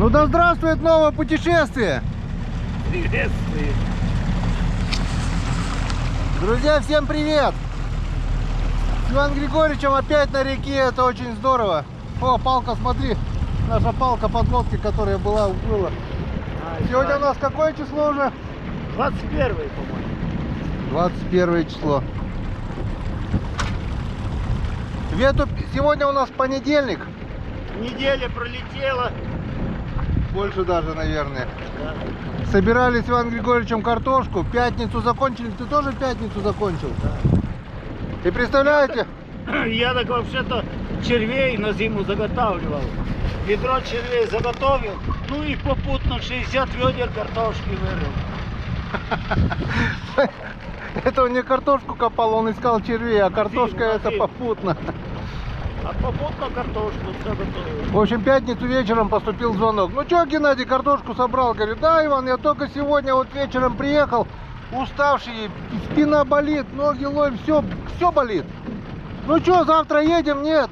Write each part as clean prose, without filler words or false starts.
Ну да здравствует новое путешествие! Приветствую. Друзья, всем привет! С Иваном Григорьевичем опять на реке, это очень здорово. О, палка, смотри, наша палка подлодки, которая была, уплыла. Сегодня у нас какое число уже? 21, по-моему. 21 число. Сегодня у нас понедельник. Неделя пролетела. Больше даже, наверное. Да. Собирали с Иваном Григорьевичем картошку. Пятницу закончили. Ты тоже пятницу закончил? Да. И представляете? Я так вообще-то червей на зиму заготавливал. Ведро червей заготовил. Ну и попутно 60 ведер картошки вырыл. Это он не картошку копал, он искал червей, а картошка Зиму, это зиму. попутно. А попутно картошку заготовил. В общем, пятницу вечером поступил звонок. Ну что, Геннадий, картошку собрал? Говорю, да, Иван, я только сегодня вот вечером приехал, уставший, спина болит, ноги ломят, все болит. Ну что, завтра едем? Нет.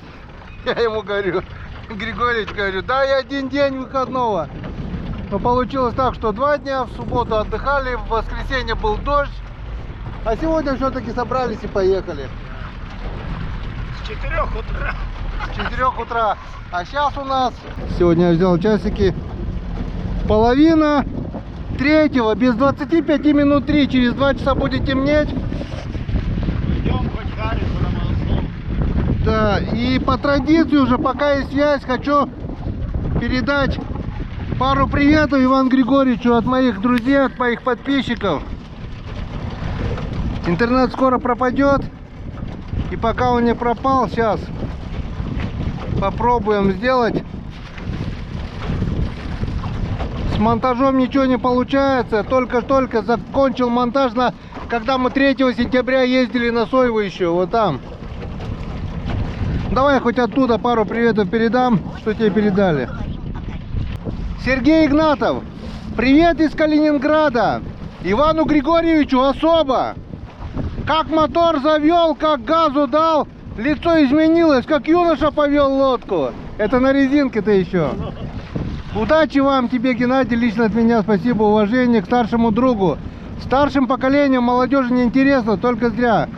Я ему говорю, Григорьевич, говорю, да, я один день выходного. Но получилось так, что 2 дня, в субботу отдыхали, в воскресенье был дождь, а сегодня все-таки собрались и поехали. С 4 утра. С 4 утра. А сейчас у нас... Сегодня я взял часики. Половина третьего, без 25 минут 3. Через 2 часа будет темнеть. Идем хоть Харри, потому. Да, и по традиции уже, пока есть связь, хочу передать пару приветов Ивану Григорьевичу от моих друзей, от моих подписчиков. Интернет скоро пропадет. И пока он не пропал, сейчас попробуем сделать. С монтажом ничего не получается. Только-только закончил монтаж, когда мы 3 сентября ездили на Сойву еще. Вот там. Давай хоть оттуда пару приветов передам, что тебе передали. Сергей Игнатов. Привет из Калининграда. Ивану Григорьевичу особо. Как мотор завел, как газу дал, лицо изменилось, как юноша повел лодку. Это на резинке-то еще. Удачи вам, тебе, Геннадий, лично от меня спасибо, уважение к старшему другу. Старшим поколением молодежи не интересно, только зря.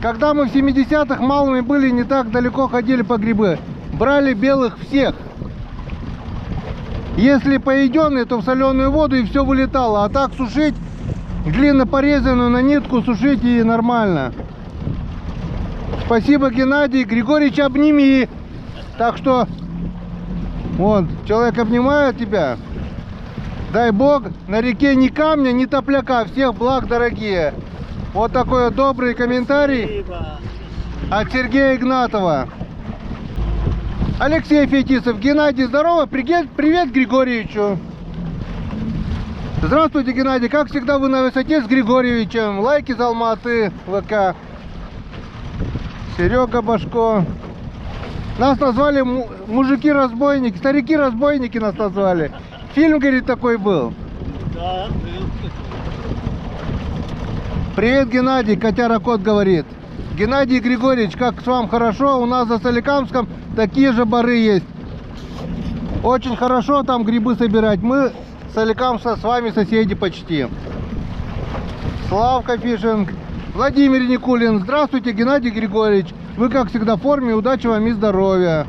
Когда мы в 70-х малыми были, не так далеко ходили по грибы. Брали белых всех. Если поеденные, то в соленую воду и все вылетало. А так сушить, длинно порезанную на нитку сушить и нормально. Спасибо, Геннадий. Григорьевич, обними. Так что, вот, человек обнимает тебя. Дай Бог, на реке ни камня, ни топляка. Всех благ, дорогие. Вот такой вот добрый комментарий от Сергея Игнатова. Алексей Фетисов. Геннадий, здорово. Привет Григорьевичу. Здравствуйте, Геннадий. Как всегда, вы на высоте с Григорьевичем. Лайки из Алматы, ВК. Серега Башко. Нас назвали мужики-разбойники, старики-разбойники нас назвали. Фильм, говорит, такой был. Да, был. Привет, Геннадий, котяра кот говорит. Геннадий Григорьевич, как с вами хорошо? У нас за Соликамском такие же бары есть. Очень хорошо там грибы собирать. Мы Соликамска с вами соседи почти. Славка Фишинг. Владимир Никулин. Здравствуйте, Геннадий Григорьевич. Вы, как всегда, в форме. Удачи вам и здоровья.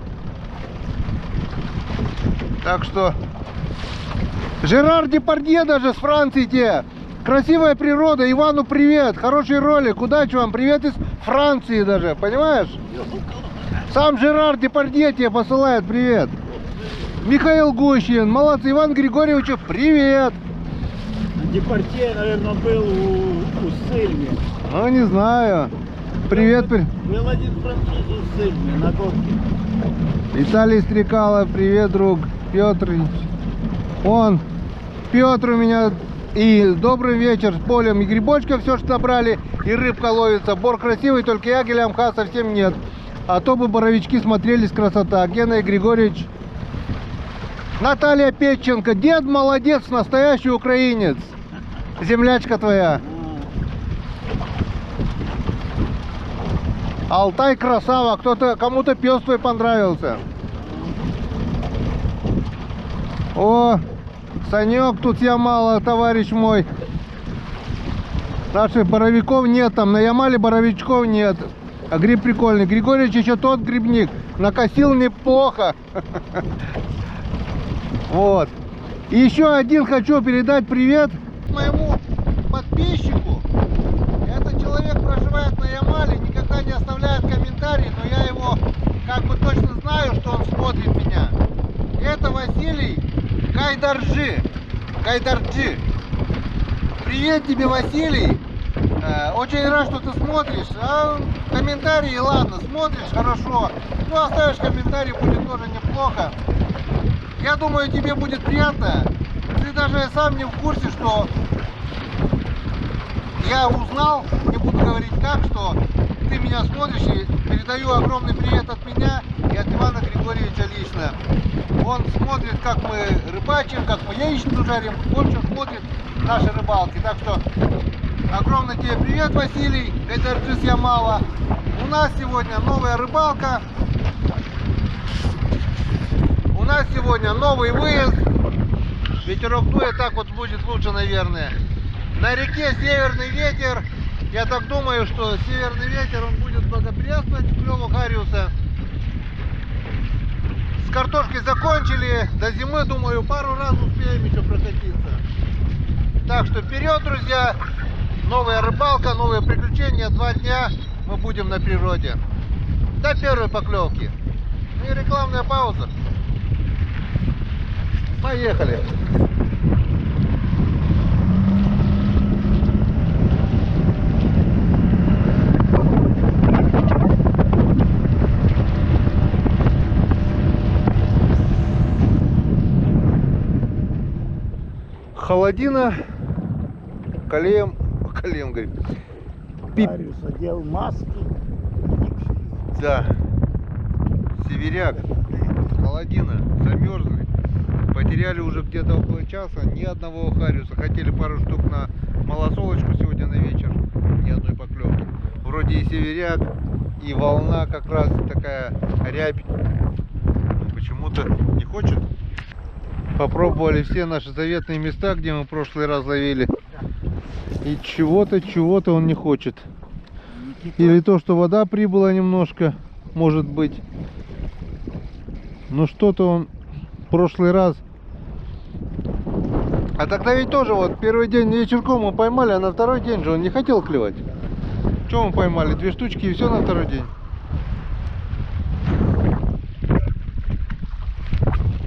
Так что... Жерар Депардье даже с Франции те. Красивая природа. Ивану привет. Хороший ролик. Удачи вам. Привет из Франции даже. Понимаешь? Сам Жерар Депардье тебе посылает привет. Михаил Гущин. Молодцы. Иван Григорьевичу привет. Депардье, наверное, был у Сыльни. Ну, не знаю. Привет. Был один француз у Сыльни на Горке. Виталий Стрекалов. Привет, друг. Петр. Он. Петр у меня. И добрый вечер с полем. И грибочка все, что набрали. И рыбка ловится. Бор красивый, только ягеля мха совсем нет. А то бы боровички смотрелись красота. Гена Григорьевич. Наталья Петченко. Дед молодец, настоящий украинец. Землячка твоя. Алтай красава. Кому-то пес твой понравился. О, Санек, тут Ямала, товарищ мой. Наших боровиков нет, там на Ямале боровичков нет. А гриб прикольный. Григорьевич еще тот грибник. Накосил неплохо. Вот. И еще один хочу передать привет моему подписчику. Этот человек проживает на Ямале, никогда не оставляет комментарий, но я его как бы точно знаю, что он смотрит меня. И это Василий Гайдарджи. Привет тебе, Василий. Очень рад, что ты смотришь. А комментарии, ладно, смотришь, хорошо. Ну, оставишь комментарий, будет тоже неплохо. Я думаю, тебе будет приятно. Ты даже сам не в курсе, что я узнал, не буду говорить как, что ты меня смотришь, и передаю огромный привет от меня и от Ивана Григорьевича лично. Он смотрит, как мы рыбачим, как мы яичницу жарим, в общем, смотрит наши рыбалки. Так что огромный тебе привет, Василий, Гайдарджи Ямала. У нас сегодня новая рыбалка. У нас сегодня новый выезд. Ветерок дует, так вот будет лучше, наверное. На реке северный ветер. Я так думаю, что северный ветер, он будет благоприятствовать клеву хариуса. С картошкой закончили. До зимы, думаю, пару раз успеем еще прокатиться. Так что вперед, друзья. Новая рыбалка, новые приключения. 2 дня мы будем на природе. До первой поклевки. И рекламная пауза. Поехали. Холодина, Калем, говорит. Хариус одел маски. Да. Северяк. Холодина. Замерзли. Потеряли уже где-то около часа. Ни одного хариуса. Хотели пару штук на малосолочку сегодня на вечер. Ни одной поклевки. Вроде и северяк, и волна как раз такая рябь. Почему-то не хочет. Попробовали все наши заветные места, где мы в прошлый раз ловили. И чего-то он не хочет. Или то, что вода прибыла немножко, может быть. Но что-то он в прошлый раз. А тогда ведь тоже вот первый день вечерком мы поймали, а на второй день же он не хотел клевать. Что мы поймали? 2 штучки и все на второй день.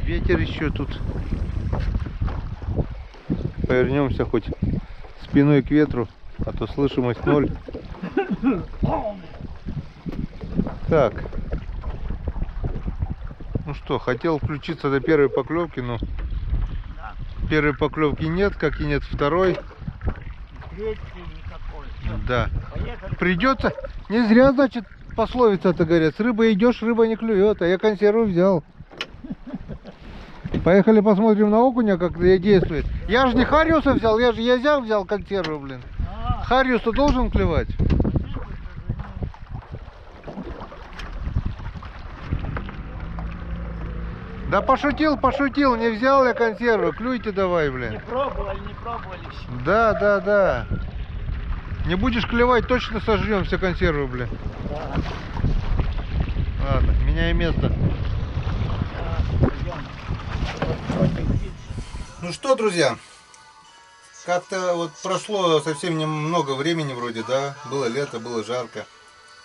Ветер еще тут. Повернемся хоть спиной к ветру, а то слышимость 0. Так. Ну что, хотел включиться до первой поклевки, но первой поклевки нет, как и нет второй. Да. Придется. Не зря, значит, пословица-то говорят. С рыбой идешь, рыба не клюет, а я консерву взял. Поехали посмотрим на окуня, как действует. Я же не хариуса взял, я же язяк взял консерву, блин. Хариус-то должен клевать. Да пошутил, не взял я консервы, клюйте давай, блин. Не пробовали еще. Да. Не будешь клевать, точно сожрем все консервы, блин. Да. Ладно, меняй место. Ну что, друзья, как-то вот прошло совсем немного времени вроде, да, было лето, было жарко,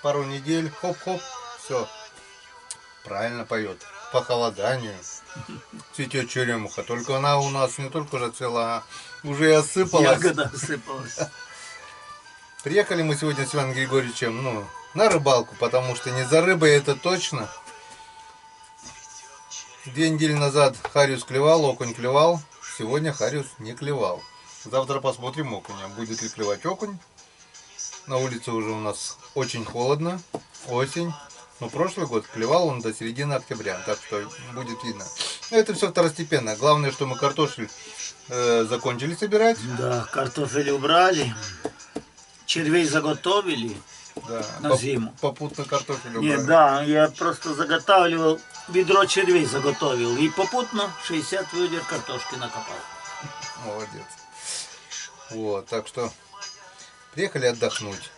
пару недель, хоп-хоп, все, правильно поет, похолоданию, цветет черемуха, только она у нас не только уже цвела, а уже и осыпалась. Ягода осыпалась. Приехали мы сегодня с Иваном Григорьевичем, на рыбалку, потому что не за рыбой, это точно. 2 недели назад хариус клевал, окунь клевал. Сегодня хариус не клевал. Завтра посмотрим окуня. Будет ли клевать окунь. На улице уже у нас очень холодно. Осень. Но прошлый год клевал он до середины октября. Так что будет видно. Это все второстепенно. Главное, что мы картофель закончили собирать. Да, картофель убрали. Червей заготовили. Да, на зиму. Попутно картофель убрали. Нет, да, я просто заготавливал ведро червей заготовил. И попутно 60 ведер картошки накопал. Молодец. Вот, так что приехали отдохнуть.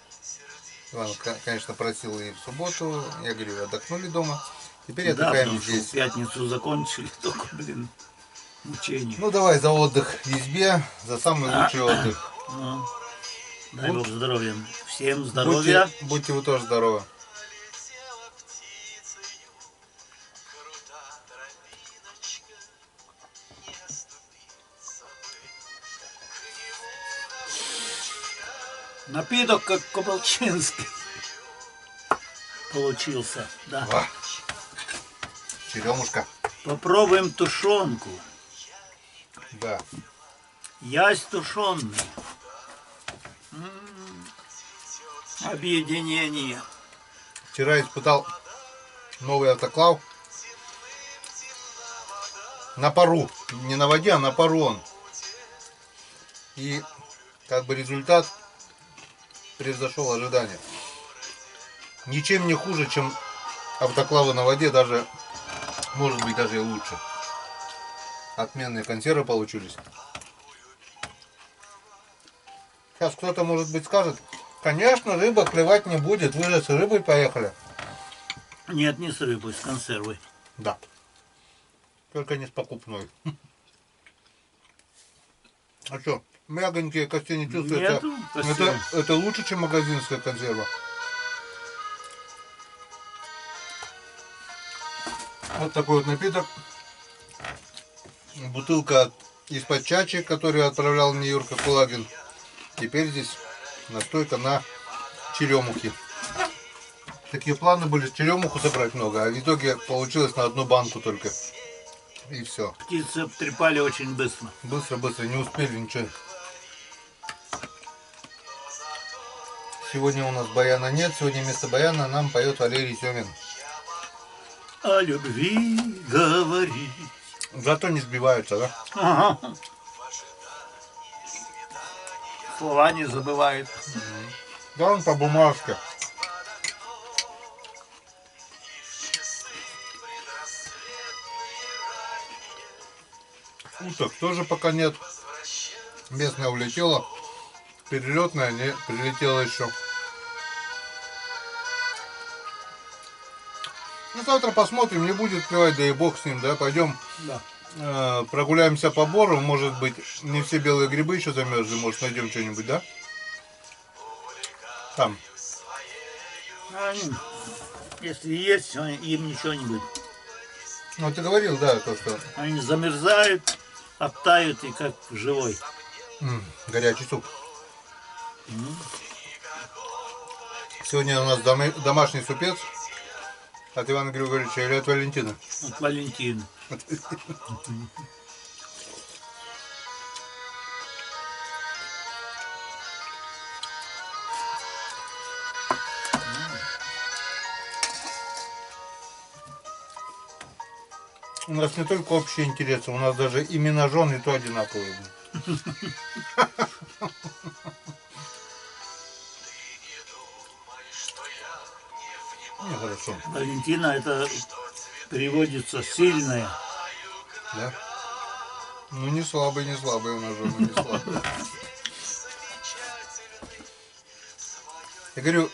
Иван, конечно, просил и в субботу. Я говорю, отдохнули дома. Теперь Да, отдыхаем потому что здесь. в пятницу закончили, только, блин, мучение. Ну давай за отдых в избе, за самый лучший отдых. Ну, дай Бог здоровья. Всем здоровья. Будьте вы тоже здоровы. Напиток как Кобалчинский получился. Да. О, черемушка. Попробуем тушенку. Да. Ясь тушеный. Объединение. Вчера испытал новый автоклав. На пару. Не на воде, а на пару он. И как бы результат превзошел ожидания. Ничем не хуже, чем автоклавы на воде, даже, может быть, даже и лучше. Отменные консервы получились. Сейчас кто-то, может быть, скажет, конечно, рыба клевать не будет, вы же с рыбой поехали. Нет, не с рыбой, с консервой. Да. Только не с покупной. А что, мягонькие, костей не чувствуются? Нету, это лучше, чем магазинская консерва. Вот такой вот напиток. Бутылка из-под чачи, которую отправлял мне Юрка Кулагин. Теперь здесь настойка на черемухе. Такие планы были черемуху собрать много, а в итоге получилось на одну банку только. И все. Птицы обтрепали очень быстро. Быстро, не успели ничего. Сегодня у нас баяна нет, сегодня вместо баяна нам поет Валерий Семин. О любви говори. Зато не сбиваются, да? Ага. Слова не забывает. Да, он по бумажке. Уток тоже пока нет. Местная улетела. Перелетная не прилетела еще. Ну, завтра посмотрим, не будет клевать, да и бог с ним, да, пойдем. Да. Прогуляемся по бору, может быть, не все белые грибы еще замерзли, может найдем что-нибудь, да? Там. Они, если есть, им ничего не будет. Ну, ты говорил, да, то, что... Они замерзают, обтают и как живой. Горячий суп. Сегодня у нас домашний супец от Ивана Григорьевича или от Валентина? От Валентина. У нас не только общие интересы, у нас даже имена жен и то одинаковые. Хорошо. Валентина это переводится сильная. Да? Ну не слабый у нас жена, не слабый. Я говорю,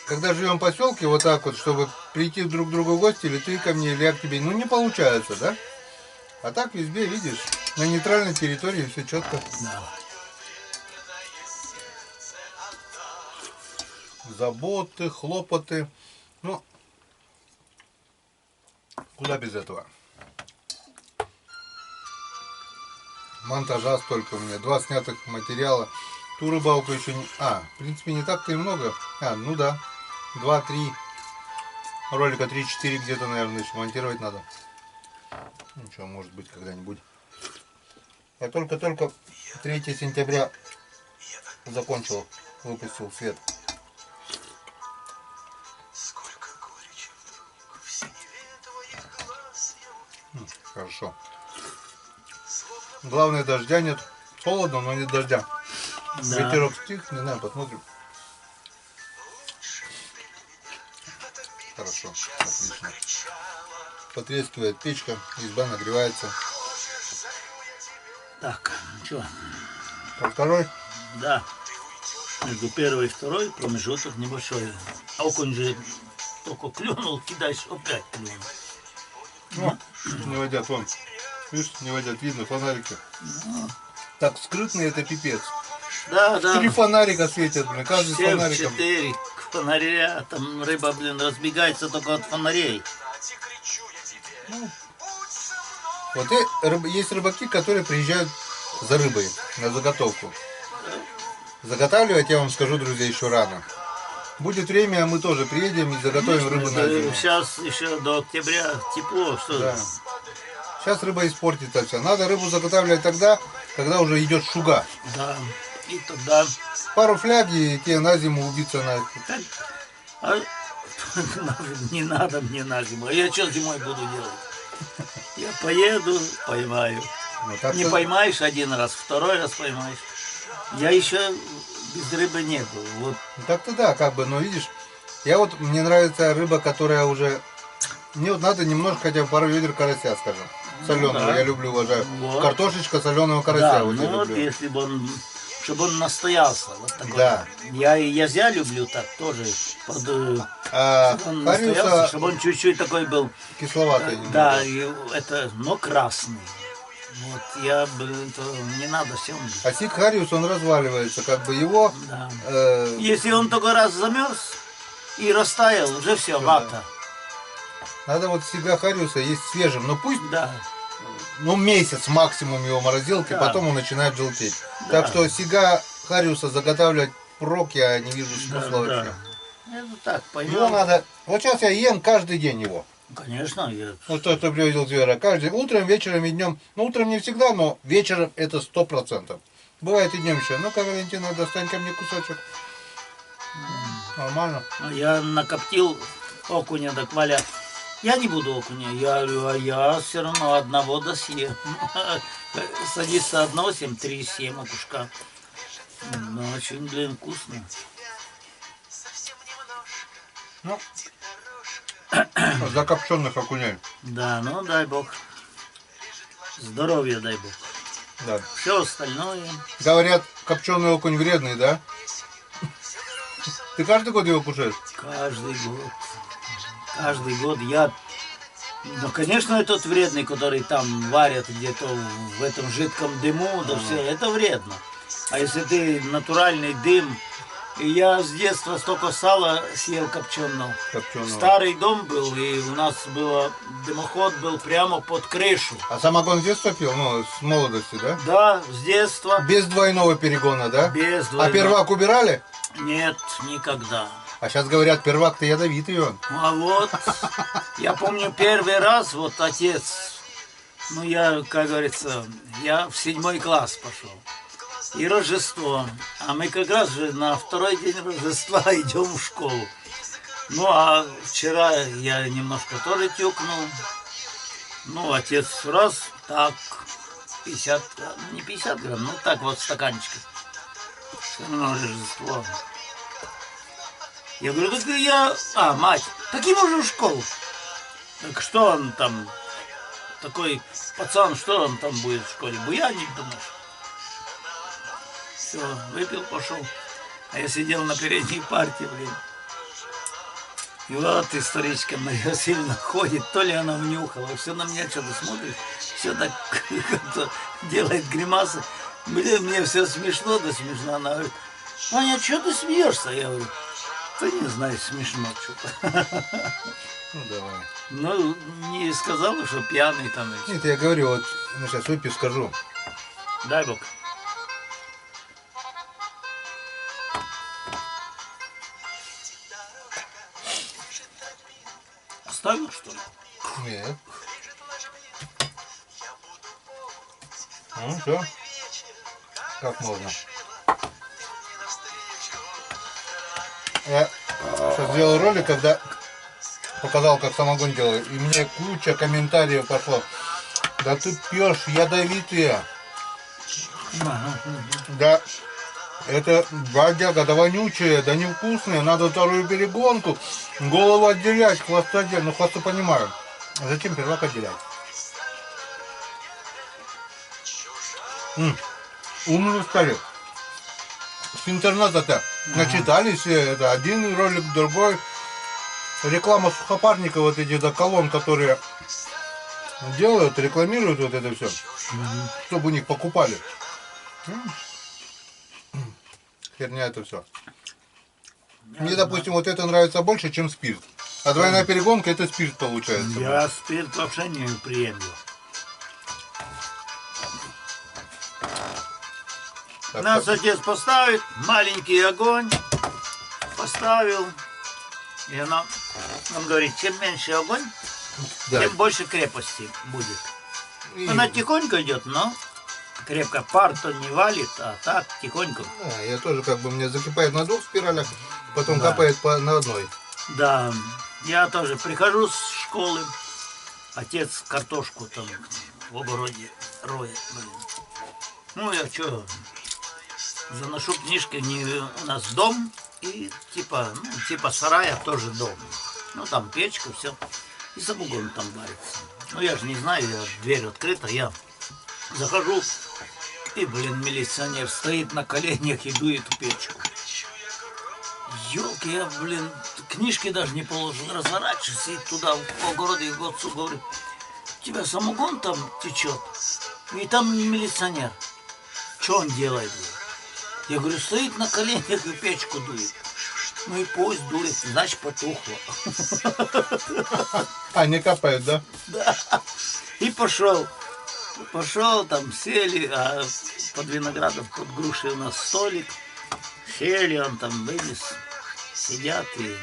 когда живем в поселке, вот так вот, чтобы прийти друг к другу в гости, или ты ко мне, или я к тебе, ну не получается, да? А так в избе, видишь, на нейтральной территории все четко. Да. Заботы, хлопоты. Ну, куда без этого? Монтажа столько у меня, 2 снятых материала. Ту рыбалку еще не... в принципе, не так-то и много. Ну да, 2-3 ролика, 3-4 где-то, наверное, еще монтировать надо. Ничего, может быть, когда-нибудь. Я только 3 сентября закончил, выпустил в свет. Хорошо. Главное, дождя нет. Холодно, но нет дождя. Да. Ветерок стих, не знаю, посмотрим. Хорошо, отлично. Потрескивает печка, изба нагревается. Так, что? А второй? Да. Между первой и второй промежуток небольшой. А окунь же только клюнул, кидаешь, опять клюнул. Ну, не водят, вон. Видишь, не водят, видно фонарики. Так скрытный это пипец. Да, да. 3 фонарика светят, блин, каждый с Все в фонариком. 4 фонаря, там рыба, блин, разбегается только от фонарей. Вот есть рыбаки, которые приезжают за рыбой на заготовку. Заготавливать, я вам скажу, друзья, еще рано. Будет время, мы тоже приедем и заготовим рыбу на зиму. Сейчас еще до октября тепло, что Да. Сейчас рыба испортится вся. Надо рыбу заготавливать тогда, когда уже идет шуга. Да. И тогда... Пару фляг и тебе на зиму убиться на... А... Не надо мне на зиму. А я что зимой буду делать? Я поеду, поймаю. Ну, так Не поймаешь один раз, второй раз поймаешь. Я еще без рыбы не был. Вот. Так-то да, как бы, но видишь, мне нравится рыба, которая уже... Мне вот надо немножко, хотя бы пару ведер карася, скажем. Соленого, да. я люблю, уважаю. Вот. Картошечка соленого карася, Да, вот я ну вот люблю. если бы он, чтобы он настоялся, вот такой. Да. Я и язя люблю так тоже, чтобы он настоялся, Хариуса чтобы он чуть-чуть такой был. кисловатый немного. Да, и это, но красный. Вот я, блин, то не надо всем. А сик хариус, он разваливается, как бы его... Да. Если он только раз замерз и растаял, уже все, вата. Надо вот сига хариуса есть свежим, но пусть, Да. ну, месяц максимум его морозилки, Да. потом он начинает желтеть. Да. Так что сига хариуса заготавливать прок я не вижу Да, смысла вообще. да. Это так, поймем. Его надо... Вот сейчас я ем каждый день его. Конечно, я... Вот то, что привозил зверя. Каждый утром, вечером и днем. Ну, утром не всегда, но вечером это 100%. Бывает и днем еще. Ну-ка, Валентина, достань ко мне кусочек. Нормально. Я накоптил окуня, так Валя, я не буду окуня. Я говорю, а я все равно одного досъем. Садится одно, 7, 7 окушка. Ну, очень, блин, вкусно. Ну, закопченных окуней. Да, ну дай бог. Здоровья дай бог. Да. Все остальное. Говорят, копченый окунь вредный, да? Ты каждый год его кушаешь? Каждый год. Каждый год я... Ну, конечно, этот вредный, который там варят где-то в этом жидком дыму, да все, это вредно. А если ты натуральный дым... И я с детства столько сала съел копченого. Старый дом был, и у нас было, дымоход был прямо под крышу. А самогон с детства пил? Ну, с молодости, да? Да, с детства. Без двойного перегона, да? Без двойного. А первак убирали? Нет, никогда. А сейчас говорят, первак-то ядовитый он. А вот, я помню первый раз, вот отец, ну я, как говорится, я в 7 класс пошел. И Рождество. А мы как раз же на второй день Рождества идем в школу. Ну а вчера я немножко тоже тюкнул. Ну, отец раз, так, 50 грамм, не 50 грамм, ну так вот стаканчик. Все равно Рождество. Я говорю, так я... А, мать, так ему же в школу. Так что он там, такой пацан, что он там будет в школе? Буянить, думаешь? Все, выпил, пошел. А я сидел на передней парте, блин. И вот историчка Мария Васильевна ходит, то ли она внюхала, все на меня что-то смотрит, все так как-то делает гримасы. Блин, мне все смешно, да смешно. Она говорит, Аня, что ты смеешься? Я говорю, да не знаю, смешно что-то. Ну, давай. Ну, не сказала, что пьяный там. Нет, я говорю, вот, ну, сейчас выпью, скажу. Дай бог. Оставил, что ли? Нет. Ну, все. Как можно. Я сейчас сделал ролик, когда показал, как самогон делаю, и мне куча комментариев пошло. Да ты пьешь ядовитые. Да. Это бодяга, да вонючая, да невкусная, надо вторую перегонку, голову отделять, хвост отдельно, ну хвост понимаю. А зачем первак отделять? Умные стали. С интернета-то начитались, это один ролик, другой. Реклама сухопарника, вот эти да, колонн, которые делают, рекламируют вот это все, чтобы у них покупали. Херня это все. Мне, допустим, вот это нравится больше, чем спирт. А двойная перегонка это спирт получается. Я спирт вообще не приемлю. Так, Нас так. отец поставит, маленький огонь, поставил. И он говорит, чем меньше огонь, Да. тем больше крепости будет. И- Она тихонько идет, но крепко. Пар-то не валит, а так тихонько. Да, я тоже как бы, мне закипает на 2 спиралях, потом Да. капает на одной. Да, я тоже прихожу с школы, отец картошку там в огороде роет, блин. Ну, я что, заношу книжки, у нас дом, и типа сарая тоже дом. Ну, там печка, все, и самогон там варится. Ну, я же не знаю, дверь открыта, я захожу, и, блин, милиционер стоит на коленях и дует в печку. Ёлки, я, блин, книжки даже не положил, разворачиваюсь и туда, в огороде, и к отцу говорю, у тебя самогон там течет, и там милиционер. Что он делает? Я говорю, стоит на коленях и печку дует. Ну и пусть дует, значит потухло. А, не капает, да? Да. И пошел. Пошел, там сели, а под виноградом, под грушей у нас столик. Сели, он там вынес, сидят и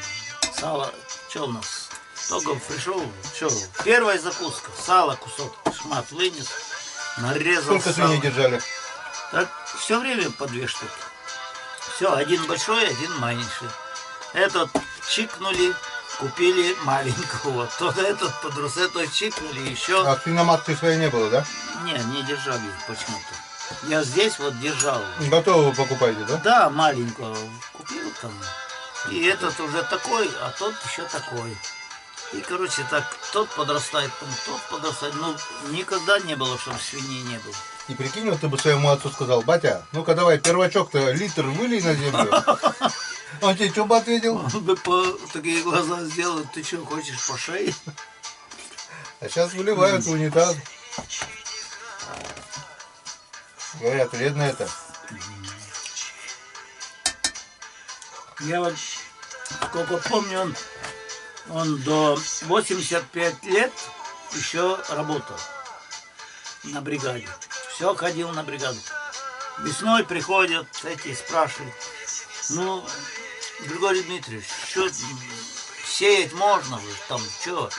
сало. Что у нас? Только пришел, что, первая закуска, сало кусок, шмат вынес, нарезал Сколько сало. свиней держали? Так, все время по 2 штуки. Все, один большой, один маленький. Этот чикнули, купили маленького. Тот этот подрос, этот чикнули еще. А свиноматки своей не было, да? Не держали почему-то. Я здесь вот держал. Готовы вы покупаете, да? Да, маленького купил там. И этот уже такой, а тот еще такой. И, короче, так, тот подрастает, там, тот подрастает. Ну, никогда не было, чтобы свиней не было. И прикинь, вот ты бы своему отцу сказал, батя, ну-ка давай первачок-то литр вылей на землю. Он тебе что бы ответил? Он бы такие глаза сделал, ты что, хочешь по шее? А сейчас выливают в унитаз. Говорят, вредно это. Я вот, сколько помню, он до 85 лет еще работал на бригаде. Все ходил на бригаду. Весной приходят эти спрашивают, ну, Григорий Дмитриевич, что сеять можно, там, что?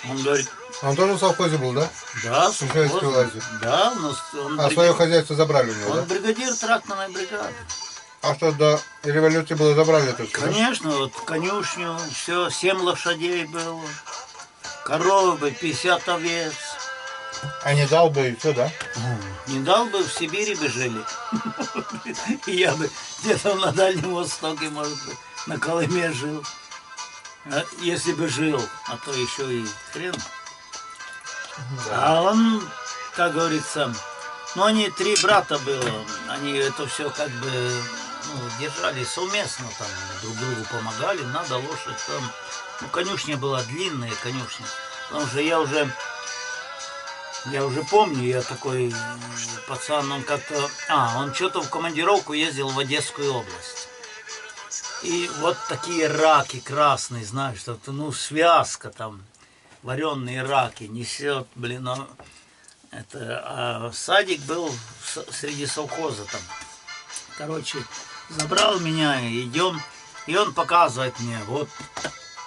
Он говорит, Он тоже в совхозе был, да? да, В советской власти. да, у нас он, А свое хозяйство забрали у него, он да? бригадир тракторной бригады. А что до революции было, забрали это все, да? Конечно, вот конюшню, все, 7 лошадей было, коровы, 50 овец. А не дал бы и все, да? Не дал бы, в Сибири бы жили. И я бы где-то на Дальнем Востоке, может быть, на Колыме жил. А если бы жил, а то еще и хрен. А он, как говорится, ну они 3 брата было, они это все как бы держали совместно, там друг другу помогали, надо лошадь там. Ну, конюшня была длинная, конюшня. Потому что я уже помню, я такой пацан, он как-то... он что-то в командировку ездил в Одесскую область. И вот такие раки красные, знаешь, что-то, ну, связка там, вареные раки несет, блин, а садик был среди совхоза там. Короче, забрал меня, идем, и он показывает мне,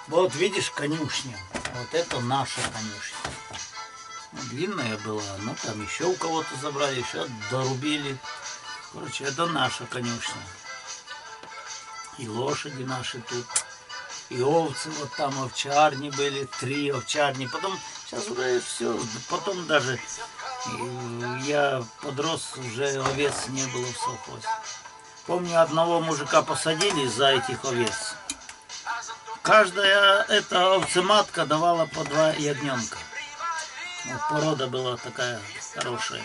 вот видишь конюшня, вот это наша конюшня. Длинная была, ну там еще у кого-то забрали, еще дорубили. Короче, это наша конюшня. И лошади наши тут, и овцы, вот там овчарни были, 3 овчарни. Потом, сейчас уже все, потом даже я подрос, уже овец не было в совхозе. Помню, одного мужика посадили за этих овец. каждая эта овцематка давала по 2 ягненка. Вот порода была такая хорошая.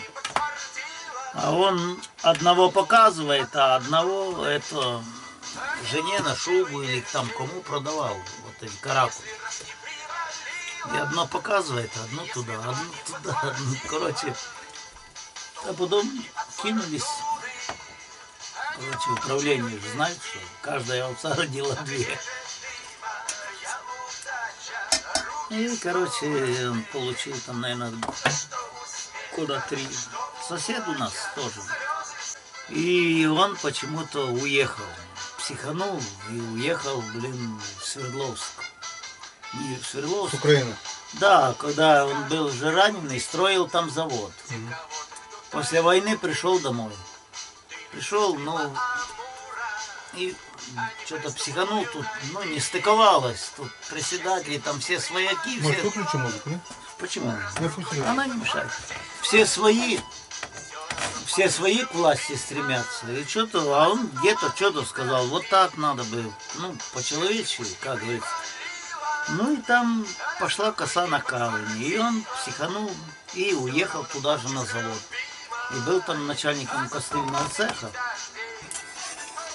А он одного показывает, а одного это жене на шубу или там кому продавал. Вот эти каракули. И одно показывает, одно туда, одно туда. Короче, а потом кинулись. Короче, управление же знает, что каждая овца родила 2. И, короче, он получил там, наверное, года 3. Сосед у нас тоже. И он почему-то уехал. Психанул и уехал, блин, в Свердловск. Не в Свердловск. С Украины. Да, когда он был же раненый, строил там завод. После войны пришел домой. Пришел, ну, и что-то психанул тут, ну, не стыковалось. Тут председатели, там все свояки. Может, Все... выключи музыку, нет? Почему? Ну, пусть играет. Она не мешает. Все свои к власти стремятся. И что-то, а он где-то что-то сказал, вот так надо было. Ну, по-человечески, как говорится. Ну и там пошла коса на камень. И он психанул и уехал туда же на завод. И был там начальником костыльного цеха.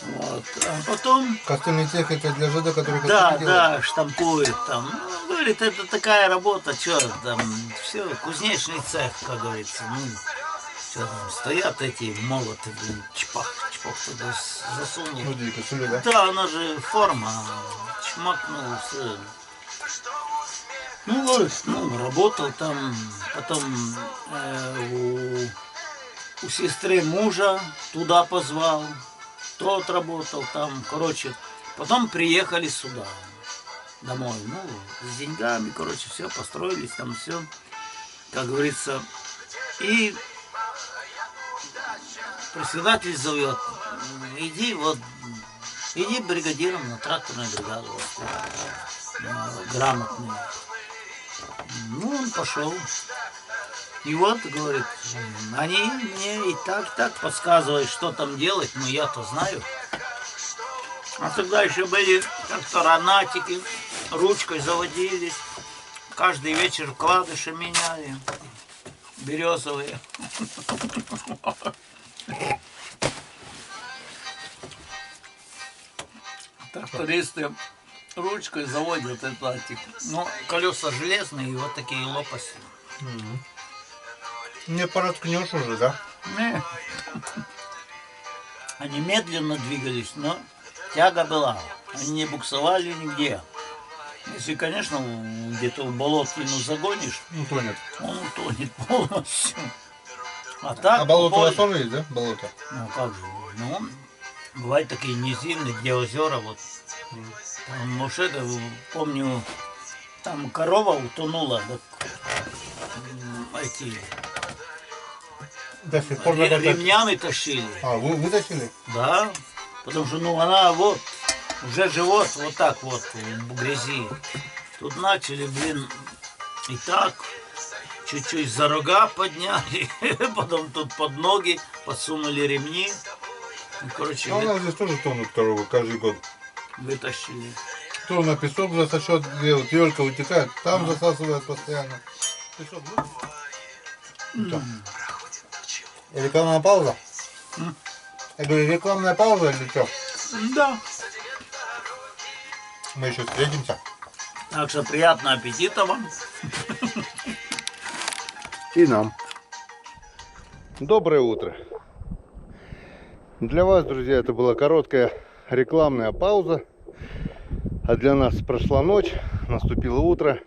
Вот. А потом... Костыльный цех это для ЖД, который Да, костыль да, делает? штампует там. Ну, говорит, это такая работа, что там, все, кузнечный цех, как говорится. Ну, что там, стоят эти молоты, блин, чпах, чпах туда засунул. Ну, две косули, да? Да, она же форма, чмакнул, все. Ну, вот, ну, работал там, потом у сестры мужа туда позвал, тот работал там, короче, потом приехали сюда, домой, ну, с деньгами, короче, все, построились там, все, как говорится, и председатель зовет, иди бригадиром на тракторную бригаду, грамотный. Ну, он пошел. И вот, говорит, они мне и так подсказывают, что там делать, но я-то знаю. А тогда еще были тракторонатики, ручкой заводились, каждый вечер вкладыши меняли, березовые. Трактористы ручкой заводят этот пластик. Но колеса железные и вот такие лопасти. Не пороткнешь уже, да? Не. Они медленно двигались, но тяга была. Они не буксовали нигде. Если, конечно, где-то в болотину загонишь, Утонет. он утонет полностью. А так, А болото у поле- вас тоже есть, да? Болото? Ну как же, ну, бывают такие низины, где озера, вот. Там, может, помню, там корова утонула, так, эти До сих пор надо так- ремнями тащили. А, вы вытащили? Да, потому что, ну, она вот, уже живот вот так вот в грязи. Тут начали, блин, и так, чуть-чуть за рога подняли, потом тут под ноги подсунули ремни. И, короче, А у нас здесь тоже тонут коровы каждый год. вытащили. То на песок засосет, где вот елка вытекает, там засасывает постоянно. Песок будет? Да. И рекламная пауза? Я говорю, рекламная пауза или что? Да. Мы еще встретимся. Так что приятного аппетита вам. И нам. Доброе утро. Для вас, друзья, это была короткая рекламная пауза. А для нас прошла ночь, наступило утро.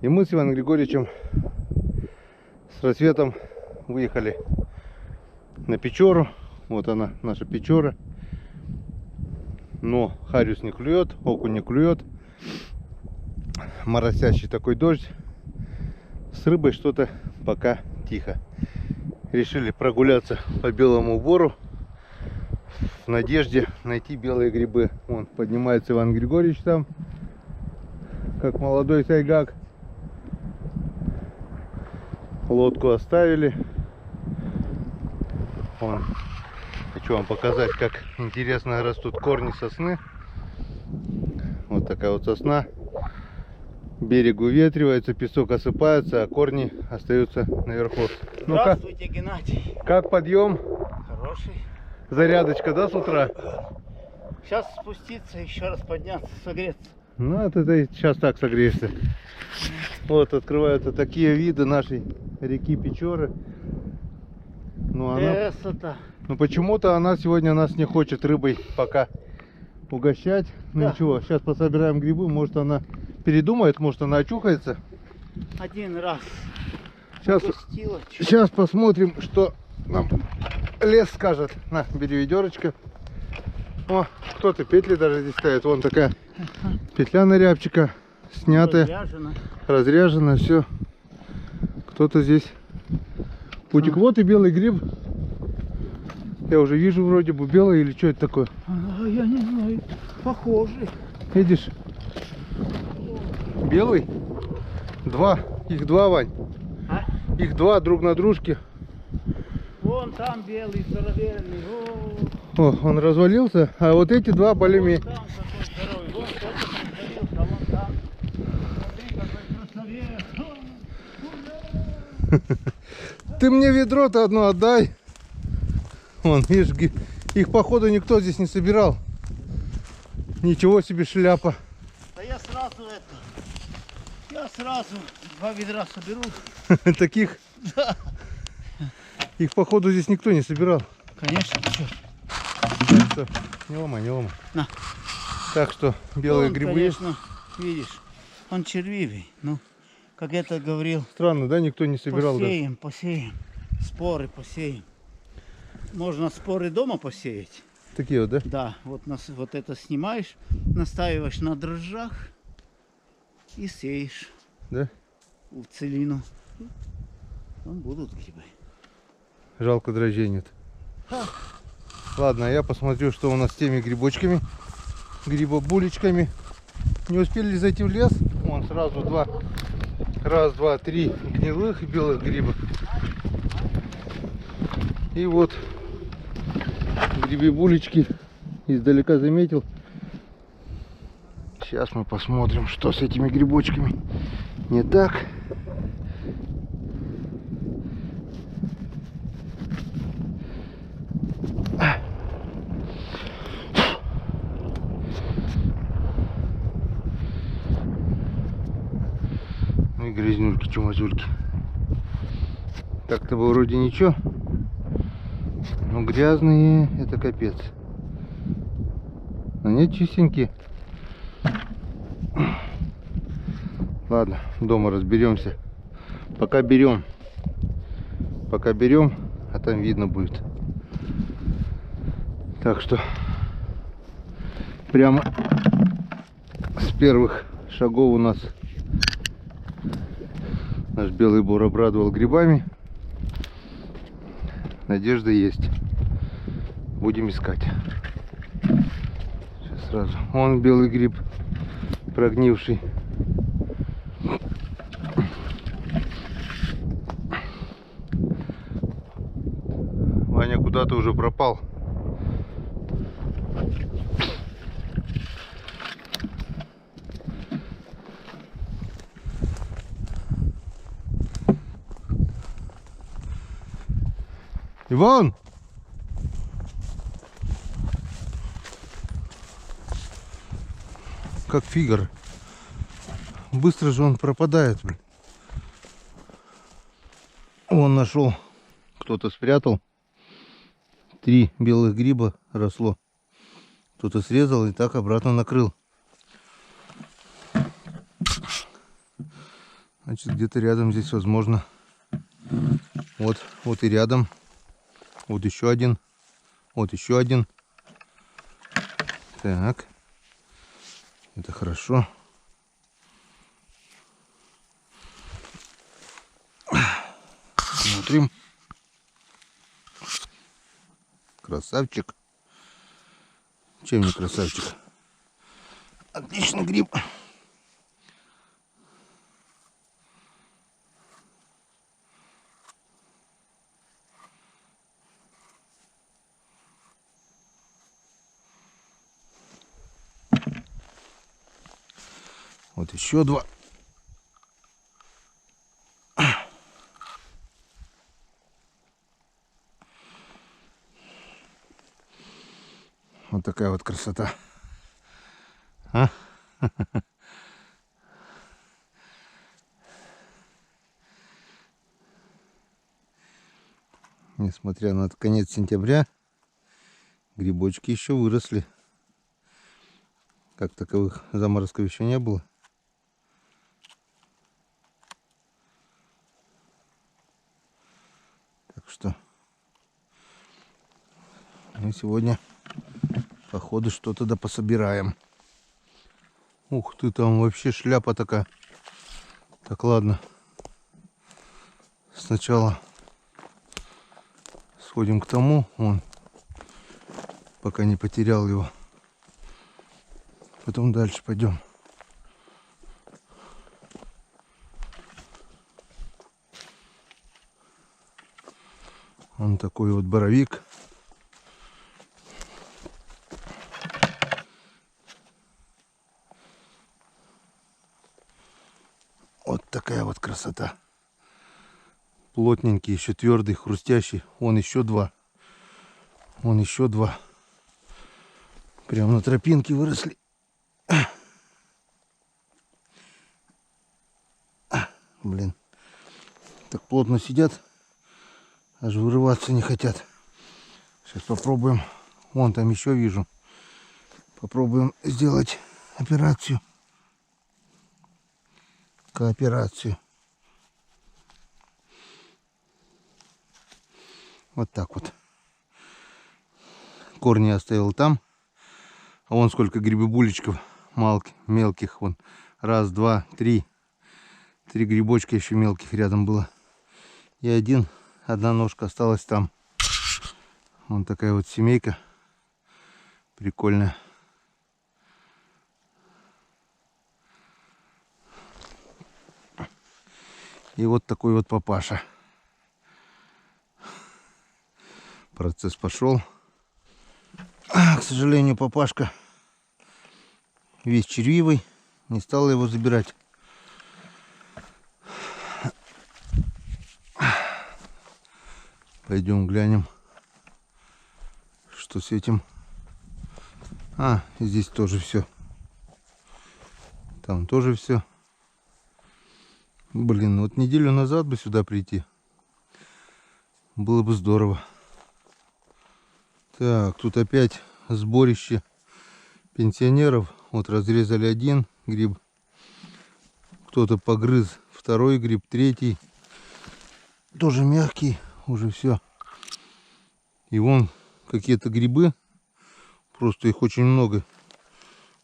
И мы с Иваном Григорьевичем с рассветом выехали на Печору. Вот она, наша Печора. Но хариус не клюет, окунь не клюет. Моросящий такой дождь. С рыбой что-то пока тихо. Решили прогуляться по Белому Бору в надежде найти белые грибы. Вон поднимается Иван Григорьевич там, как молодой сайгак. Лодку оставили. Вон. Хочу вам показать, как интересно растут корни сосны. такая вот сосна. Берег уветривается, песок осыпается, а корни остаются наверху. Ну, Здравствуйте, Геннадий. как подъем? Хороший. Зарядочка, да, с утра? Сейчас спуститься, еще раз подняться, согреться. Ну, это ты сейчас так согреешься. Вот открываются такие виды нашей реки Печоры. Ну, Красота. ну почему-то она сегодня нас не хочет рыбой пока угощать. Ну Да. ничего, сейчас пособираем грибы, может она передумает, может она очухается. Один раз. Сейчас, Пустила, сейчас посмотрим, что нам лес скажет. На, бери ведерочко. О, кто-то петли даже здесь ставит. Вон такая петля на рябчика, снятая, разряжена, все. Кто-то здесь путик. Вот и белый гриб. Я уже вижу, вроде бы белый, или что это такое? Я не знаю. Похожий. Видишь? Белый? Два. Их два, Вань. А? Их два друг на дружке. Вон там белый, здоровенный. О, он развалился, а вот эти два более-менее. Вон там какой здоровый. Вон кто-то развалился, а вон там. Смотри, какой красавец. Ты мне ведро-то одно отдай. Вон, видишь, их походу никто здесь не собирал. Ничего себе шляпа. Да я сразу Я сразу 2 ведра соберу. Таких? Да. Их походу здесь никто не собирал. Конечно, ты что? Так что, не ломай, не ломай. На. Так что белые Он, грибы конечно, видишь, он червивый. Ну, как это говорил, есть. Странно, да, никто не собирал. посеем. Споры посеем. Можно споры дома посеять. Такие вот, да? Да, вот это снимаешь, настаиваешь на дрожжах и сеешь. Да? В целину. Там будут грибы. Жалко, дрожжей нет. Ладно, я посмотрю, что у нас с теми грибочками, грибобулечками. Не успели зайти в лес. Вон сразу два. Раз, два, три гнилых белых гриба. И вот грибы-булечки издалека заметил. Сейчас мы посмотрим, что с этими грибочками не так. Ну и грязнюльки, чумазульки. Так-то бы вроде ничего. Но грязные, это капец. А нет, чистенькие. Ладно, дома разберемся. Пока берем, а там видно будет. Так что прямо с первых шагов у нас наш белый бор обрадовал грибами. Надежда есть. Будем искать. Сейчас сразу. Вон белый гриб прогнивший. Ваня куда-то уже пропал. Иван! Как фигур. Быстро же он пропадает. Он нашел. Кто-то спрятал. 3 белых гриба росло. Кто-то срезал и так обратно накрыл. Значит, где-то рядом здесь возможно. Вот и рядом. Вот еще один. Вот еще один. Так. Это хорошо. Смотрим. Красавчик. Чем не красавчик? Отличный гриб. Вот еще два. Вот такая вот красота. А? Несмотря на конец сентября, грибочки еще выросли. Как таковых заморозков еще не было. Так что мы сегодня походу что-то да пособираем. Ух ты, там вообще шляпа такая. Так, ладно. Сначала сходим к тому, вон, пока не потерял его. Потом дальше пойдем. Он такой вот боровик. Вот такая вот красота. Плотненький, еще твердый, хрустящий. Вон еще два. Вон еще два. Прямо на тропинке выросли. Блин. Так плотно сидят. Аж вырываться не хотят. Сейчас попробуем. Вон там еще вижу. Попробуем сделать операцию. Кооперацию. Вот так вот. Корни оставил там. А вон сколько грибы-булечков мелких. Вон. Раз, два, три. 3 грибочка еще мелких рядом было. И одна ножка осталась там. Вон такая вот семейка. Прикольная. И вот такой вот папаша. Процесс пошел. К сожалению, папашка весь червивый. Не стал его забирать. Пойдем глянем, что с этим. А, здесь тоже все. Там тоже все. Блин, вот неделю назад бы сюда прийти. Было бы здорово. Так, тут опять сборище пенсионеров. Вот разрезали один гриб. Кто-то погрыз второй гриб, третий. Тоже мягкий. Уже все. И вон какие-то грибы. Просто их очень много.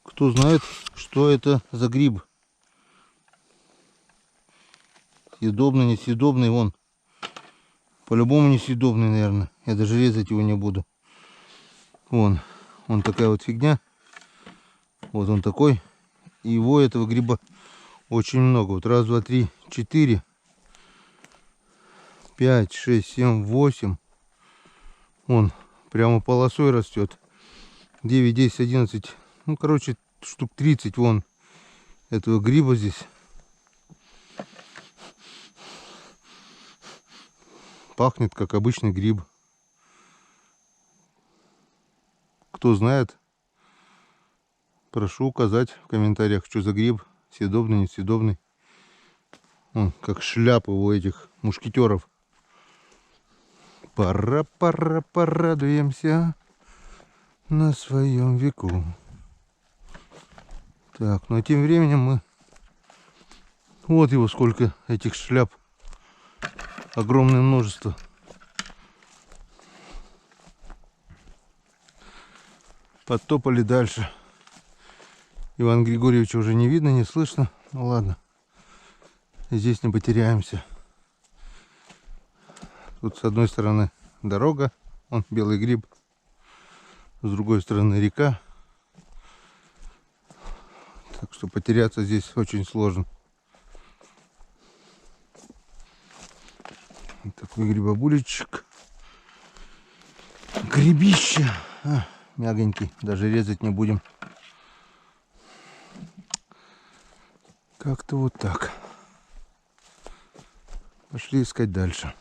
Кто знает, что это за гриб. Съедобный, несъедобный. Вон. По-любому несъедобный, наверное. Я даже резать его не буду. Вон такая вот фигня. Вот он такой. И его, этого гриба, очень много. Вот раз, два, три, 4. 5, 6, 7, 8. Вон, прямо полосой растет. 9, 10, 11. Ну, короче, штук 30 вон этого гриба здесь. Пахнет, как обычный гриб. Кто знает, прошу указать в комментариях, что за гриб. Съедобный, несъедобный. Вон, как шляпы у этих мушкетеров. Пора порадуемся на своем веку. Так, ну а тем временем мы... Вот его сколько, этих шляп. Огромное множество. Подтопали дальше. Ивана Григорьевича уже не видно, не слышно. Ну ладно. Здесь не потеряемся. Тут с одной стороны дорога, вон белый гриб, с другой стороны река. Так что потеряться здесь очень сложно. Вот такой грибобулечек. Грибище. Мягонький, даже резать не будем. Как-то вот так. Пошли искать дальше.